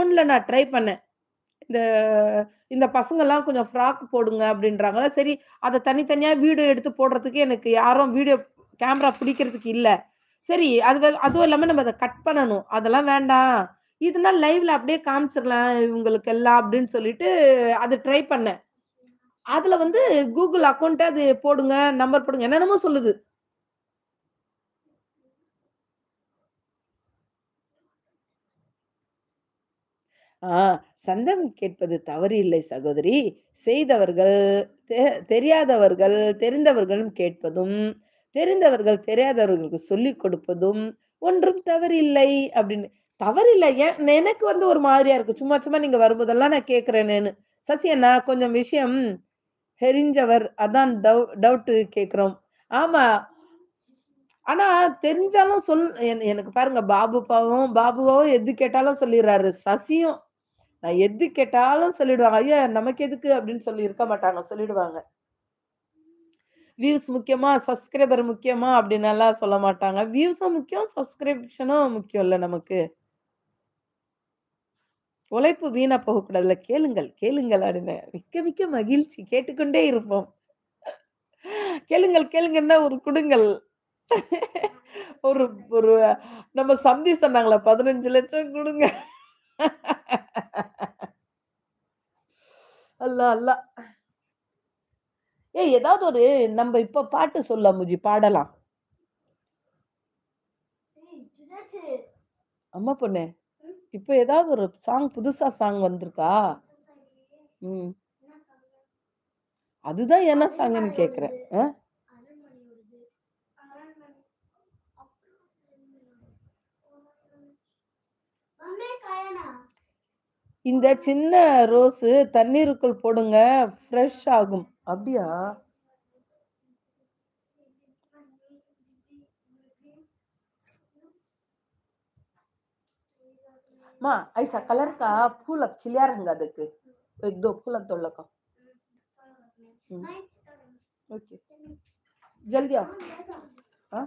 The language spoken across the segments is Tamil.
ஃபோன்ல நான் ட்ரை பண்ணேன். இந்த இந்த பசங்கலாம் கொஞ்சம் ஃப்ராக் போடுங்க அப்படின்றாங்களா, சரி அத தனித்தனியா வீடியோ எடுத்து போடுறதுக்கு எனக்கு யாரும் வீடியோ கேமரா பிடிக்கிறதுக்கு இல்ல. சரி அதுவும் இல்லாம நம்ம அத கட் பண்ணணும். அதெல்லாம் வேண்டாம். இதுனா லைவ்ல அப்படியே காமிச்சிரலாம் இவங்களுக்கெல்லாம் அப்படின்னு சொல்லிட்டு அது ட்ரை பண்ணேன். அதுல வந்து Google அக்கவுண்ட் அது போடுங்க, நம்பர் போடுங்க என்னென்னமோ சொல்லுது. ஆ சந்தேகம் கேட்பது தவறு இல்லை சகோதரி. செய்தவர்கள், தெ தெரியாதவர்கள் தெரிந்தவர்களும் கேட்பதும், தெரிந்தவர்கள் தெரியாதவர்களுக்கு சொல்லிக் கொடுப்பதும் ஒன்றும் தவறில்லை அப்படின்னு. தவறில்ல. எனக்கு வந்து ஒரு மாதிரியா இருக்கு. சும்மா சும்மா நீங்க வரும்போதெல்லாம் நான் கேட்கிறேன் நானு. சசி அண்ணா கொஞ்சம் விஷயம் தெரிஞ்சவர் அதான் டவுட் கேட்கிறோம். ஆமா. ஆனா தெரிஞ்சாலும் எனக்கு பாருங்க பாபுவும் எது கேட்டாலும் சொல்லிர்றாரு. சசியும் நான் எது கேட்டாலும் சொல்லிடுவாங்க. ஐயா! நமக்கு எதுக்கு அப்படின்னு சொல்லி இருக்க மாட்டாங்க. சொல்லிடுவாங்க. வியூஸ் முக்கியமா? சப்ஸ்கிரைபர் முக்கியமா? அப்படின்னெல்லாம் சொல்ல மாட்டாங்க. வியூஸும் முக்கியம், சப்ஸ்கிரிப்ஷனும் முக்கியம்ல நமக்கு. உழைப்பு வீணா போகக்கூடாதுல்ல. கேளுங்கள், கேளுங்கள் அப்படின்னேன். மிக்க மிக்க மகிழ்ச்சி. கேட்டுக்கொண்டே இருப்போம். கேளுங்கள், கேளுங்கன்னா ஒரு குடுங்கள். ஒரு ஒரு நம்ம சந்தி சொன்னாங்கல்ல 15,00,000 குடுங்க. அல்லாஹ் அல்லாஹ். ஏய் ஏதாவது ஒரு நம்ப இப்ப பாட்டு சொல்லு அம்முஜி பாடலாம். அம்மா பொண்ணு, இப்ப ஏதாவது ஒரு புதுசா சாங் வந்திருக்கா? ம். அதுதான் என்ன சாங்குன்னு கேட்கிறேன். இந்த சின்ன ரோஸு தண்ணீருக்குள் போடுங்க ஃப்ரெஷ் ஆகும். அப்படியா? माँ ऐसा कलर का फूल खिला रहेगा देख एक दो फूल तोड़ लगा ओके जल्दी आओ हाँ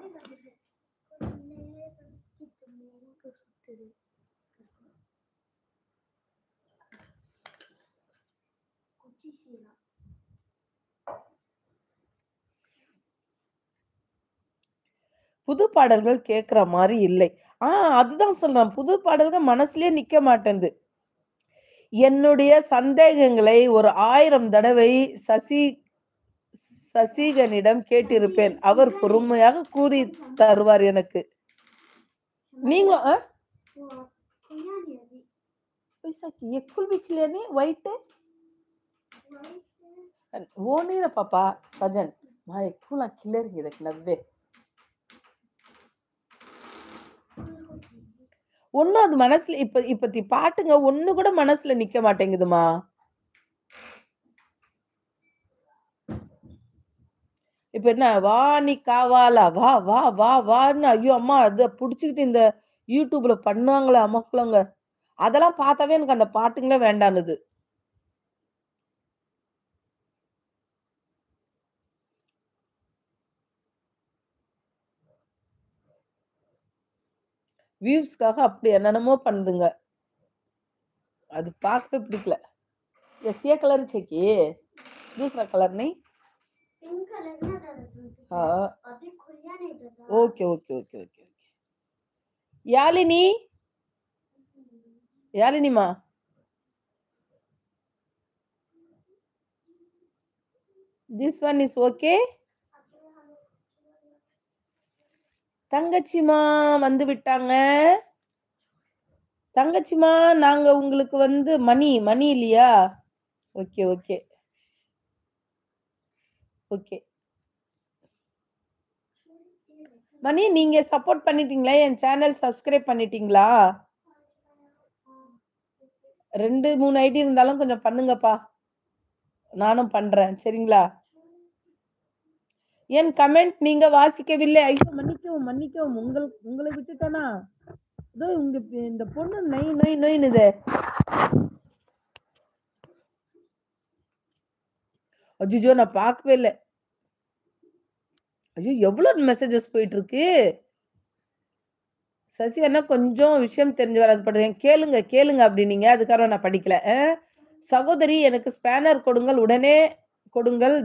புது பாடல்கள் கேட்கிற மாரி இல்லை. அதுதான் சொல்றேன். புது பாடல்கள் மனசுலயே நிக்க மாட்டேன்து. என்னுடைய சந்தேகங்களை ஒரு 1000 தடவை சசிகனிடம் கேட்டிருப்பேன். அவர் பொறுமையாக கூறி தருவார் எனக்கு. நீங்களும் पैसा की ये फुल भी क्लियर नहीं व्हाइट है वो नहीं ना पापा सजन भाई फुल क्लियर ही देख 90 ஒண்ணும் அது மனசுல இப்பத்தி பாட்டுங்க ஒண்ணு கூட மனசுல நிக்க மாட்டேங்குதுமா. இப்ப என்ன வா நீ காவாலா வா வா வா வான்னு ஐயோ அம்மா அத புடிச்சுக்கிட்டு இந்த யூடியூப்ல பண்ணுவாங்களே அமக்கலங்க. அதெல்லாம் பார்த்தாவே எனக்கு அந்த பாட்டுங்களே வேண்டான்னுது. வியூஸ்க்காக அப்படி என்னென்னமோ பண்ணுதுங்க. அது பார்க்கவே பிடிக்கல. यस ये कलर चाहिए दूसरा कलर नहीं पिंक कलर ना दादा हाँ अभी खुला नहीं दादा okay okay okay okay okay Yalini Yalini माँ this one is okay தங்கச்சிமா வந்து விட்டாங்க தங்கச்சிமா நாங்க உங்களுக்கு வந்து மணி இல்லையா ஓகே ஓகே ஓகே மணி நீங்க சப்போர்ட் பண்ணிட்டீங்களா என் சேனல் சப்ஸ்கிரைப் பண்ணிட்டீங்களா 2 3 ஐடி இருந்தாலும் கொஞ்சம் பண்ணுங்கப்பா நானும் பண்றேன் சரிங்களா என் கமெண்ட் நீங்க வாசிக்கவில்லை ஐயோ மன்னிக்கவும் மன்னிக்கவும் உங்களை விட்டுட்டேனா இதோ இந்த பொண்ணு நொய் நொய் நொய்னுதே அஜிஜோ நான் பார்க்கவே இல்லை ஐயோ எவ்வளவு மெசேஜஸ் போயிட்டு இருக்கு சசி அண்ணா கொஞ்சம் விஷயம் தெரிஞ்சவர். அது படிங்க. கேளுங்க, கேளுங்க அப்டின்னீங்க. அதுக்காக நான் படிக்கல. சகோதரி எனக்கு ஸ்பேனர் கொடுங்கள், உடனே கொடுங்கள்.